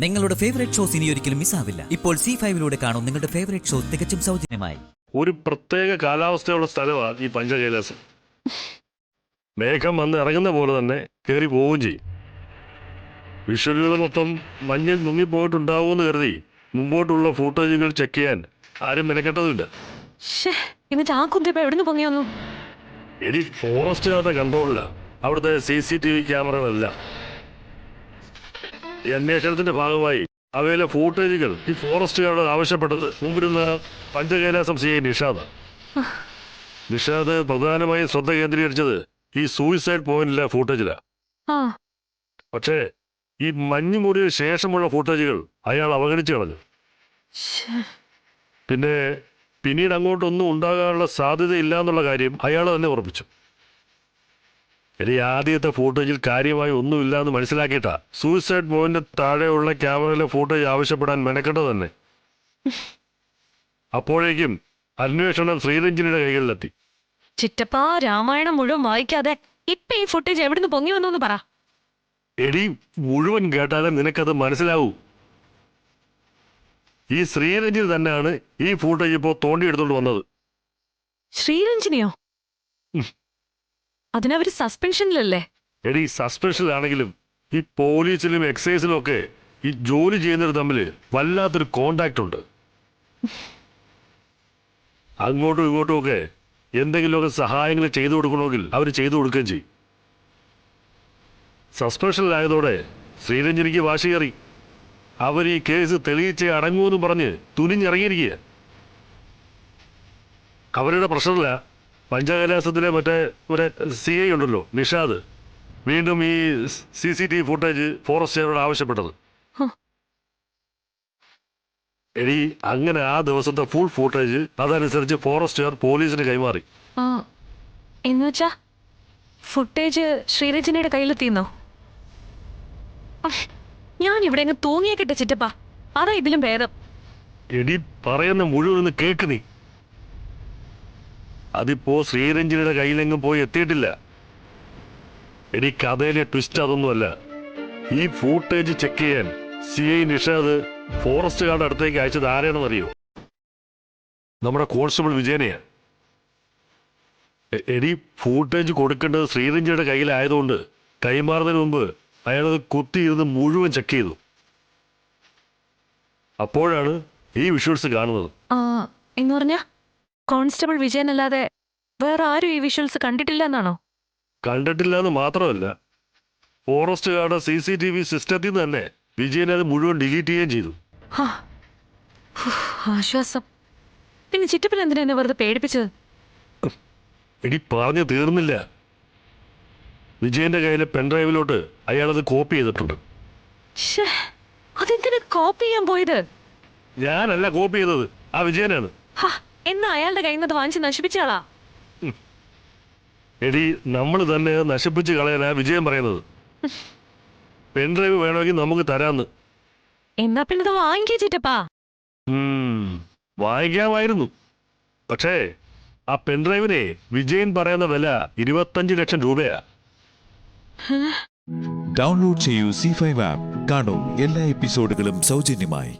നിങ്ങളുടെ favourite shows ഇനി ഒരിക്കലും മിസ്സാവില്ല. ഇപ്പോൾ C5-ലൂടെ കാണും നിങ്ങളുടെ ഫേവറേറ്റ് ഷോ തികച്ചും സൗജന്യമായി. ഒരു പ്രത്യേക കാലാവസ്ഥയുള്ള സ്ഥലമാണ് ഈ പഞ്ചകൈലാസം. മേഘം വന്ന് ഇറങ്ങുന്ന പോലെ തന്നെ കയറി പോവുകയും ചെയ്യും. വിഷ്വലുകൾ മൊത്തം മഞ്ഞിൽ മുങ്ങിപ്പോയിട്ടുണ്ടാവുമെന്ന് കരുതി മുമ്പോട്ടുള്ള ഫൂട്ടേജുകൾ ചെക്ക് ചെയ്യാൻ ആരും മെനക്കെട്ടതുമില്ല. എന്നിട്ട് ആ കുന്തിപ്പ എവിടുന്ന് പൊങ്ങി വന്നു? ഇനി ഫോറസ്റ്റുകാരുടെ കൺട്രോളില്ല അവിടുത്തെ CCTV ക്യാമറകളെല്ലാം. ഈ അന്വേഷണത്തിന്റെ ഭാഗമായി അവയിലെ ഫൂട്ടേജുകൾ ഈ ഫോറസ്റ്റുകാരോട് ആവശ്യപ്പെട്ടത് മുമ്പിരുന്ന പഞ്ചകൈലാസം CI നിഷാദ് പ്രധാനമായും ശ്രദ്ധ കേന്ദ്രീകരിച്ചത് ഈ സൂയിസൈഡ് പോയിന്റിലെ ഫൂട്ടേജിലാണ്. പക്ഷേ ഈ മഞ്ഞുമൂടിയ ശേഷമുള്ള ഫൂട്ടേജുകൾ അയാൾ അവഗണിച്ചു കളഞ്ഞു. പിന്നീട് അങ്ങോട്ടൊന്നും ഉണ്ടാകാനുള്ള സാധ്യതയില്ല എന്നുള്ള കാര്യം അയാൾ തന്നെ ഉറപ്പിച്ചു. ഇനി ആദ്യത്തെ ഫൂട്ടേജിൽ കാര്യമായി ഒന്നുമില്ല എന്ന് മനസ്സിലാക്കിയിട്ടാ സൂയിസൈഡ് പോയിന്റ് താഴെയുള്ള ക്യാമറയിലെ ഫൂട്ടേജ് ആവശ്യപ്പെടാൻ മെനക്കെട്ടത് തന്നെ. അപ്പോഴേക്കും അന്വേഷണം ശ്രീരഞ്ജനിയുടെ കൈകളിലെത്തി. ചിറ്റപ്പ, രാമായണം മുഴുവൻ വായിക്കാതെ ഇപ്പൊ ഈ ഫുട്ടേജ് എവിടുന്ന് പൊങ്ങി വന്നു പറ. എടി, മുഴുവൻ കേട്ടാലേ നിനക്കത് മനസ്സിലാവൂ. ഈ ശ്രീരഞ്ജനി തന്നെയാണ് ഈ ഫൂട്ടേജ് ഇപ്പോ തോണ്ടിയെടുത്തോണ്ട് വന്നത്. ശ്രീരഞ്ജനിയോ? അതിനവര് സസ്പെൻഷനിലല്ലേ? എടി, സസ്പെൻഷനിലാണെങ്കിലും ഈ പോലീസിലും എക്സൈസിലും ഒക്കെ ഈ ജോലി ചെയ്യുന്നവർ തമ്മിൽ വല്ലാത്തൊരു കോണ്ടാക്ട് ഉണ്ട്. അങ്ങോട്ടും ഇങ്ങോട്ടും ഒക്കെ എന്തെങ്കിലുമൊക്കെ സഹായങ്ങൾ ചെയ്തു കൊടുക്കണമെങ്കിൽ അവർ ചെയ്തു കൊടുക്കുകയും ചെയ്യും. സസ്പെൻഷനിലായതോടെ ശ്രീരഞ്ജനിക്ക് വാശി കയറി. അവർ ഈ കേസ് തെളിയിച്ചേ അടങ്ങുമെന്ന് പറഞ്ഞ് തുനിഞ്ഞിറങ്ങിയിരിക്കുക. അവരുടെ പ്രശ്നമില്ല. പഞ്ചകൈലാസത്തിലെ മറ്റേ CI ഉണ്ടല്ലോ, നിഷാദ്, വീണ്ടും ഈ CCTV ഫുട്ടേജ് ഫോറസ്റ്റുകാരോട് ആവശ്യപ്പെട്ടത്. എടി, അങ്ങനെ ആ ദിവസത്തെ ഫുൾ ഫുട്ടേജ് അതനുസരിച്ച് ഫോറസ്റ്റുകാർ പോലീസിന് കൈമാറി. എന്നുവെച്ചാ ഫുട്ടേജ് ശ്രീരഞ്ജനയുടെ കയ്യിലെത്തിയെന്നോ? ഞാൻ ഇവിടെ അങ്ങ് തൂങ്ങിയേക്കിട്ടെ ചിറ്റപ്പ, അതാ ഇതിലും ഭേദം. എടി, പറയുന്ന മുഴുവൻ കേക്ക് നീ. അതിപ്പോ ശ്രീരഞ്ജനിയുടെ കയ്യിലെങ്ങും പോയി എത്തിയിട്ടില്ല. എടി, കഥയിലെ ട്വിസ്റ്റ് അതൊന്നുമല്ല. ഈ ഫൂട്ടേജ് ചെക്ക് ചെയ്യാൻ CI നിഷാദ് ഫോറസ്റ്റുകാരുടെ അടുത്തേക്ക് അയച്ചത് ആരെയാണെന്നറിയോ? നമ്മുടെ കോൺസ്റ്റബിൾ വിജയനെയാ. എടി, ഫൂട്ടേജ് കൊടുക്കേണ്ടത് ശ്രീരഞ്ജനിയുടെ കയ്യിലായതുകൊണ്ട് കൈമാറുന്നതിന് മുമ്പ് അയാളത് കുത്തിയിരുന്ന് മുഴുവൻ ചെക്ക് ചെയ്തു. അപ്പോഴാണ് ഈ വിഷ്വൽസ് കാണുന്നത്. എന്ന് പറഞ്ഞ കോൺസ്റ്റബിൾ വിജയൻ അല്ലാതെ വേറെ ആരും ഈ വിഷ്വൽസ് കണ്ടിട്ടില്ല എന്നാണോ? കണ്ടിട്ടില്ല എന്ന് മാത്രമല്ല, ഫോറസ്റ്റുകാരുടെ CCTV സിസ്റ്റത്തിൽ നിന്ന് തന്നെ വിജയൻ അത് മുഴുവൻ ഡിലീറ്റ് ചെയ്യുകയും ചെയ്തു. ആശ്വാസം. പിന്നെ ചിറ്റപ്പൻ എന്തിനാ എന്നെ വെറുതെ പേടിപ്പിച്ചത്? എടി, പറഞ്ഞു തീർന്നില്ല. വിജയന്റെ കയ്യിലെ പെൻഡ്രൈവിലോട്ട് അയാളത് കോപ്പി ചെയ്തിട്ടുണ്ട്. അതെന്തിനാ കോപ്പി ചെയ്യാൻ പോയത്? ഞാനല്ല കോപ്പി ചെയ്തത്, ആ വിജയനാണ്. എന്നാ അയാളുടെ കയ്യിൽ നിന്ന് വാങ്ങിച്ച് നശിപ്പിച്ചാളാ? എടി, നമ്മൾ തന്നെ നശിപ്പിച്ച് കളയാനാ വിജയൻ പറയുന്നത്. പെൻഡ്രൈവ് വേണമെങ്കിൽ നമുക്ക് തരാന്ന്. എന്നാ പിന്നെ വാങ്ങിക്കേ ചിറ്റപ്പാ. വാങ്ങിക്കാമായിരുന്നു. പക്ഷേ ആ പെൻഡ്രൈവിനെ വിജയൻ പറയുന്ന വില 25 ലക്ഷം രൂപയാ. ഡൗൺലോഡ് ചെയ്യൂ C5 ആപ്പ്. കാണൂ എല്ലാ എപ്പിസോഡുകളും സൗജന്യമായി.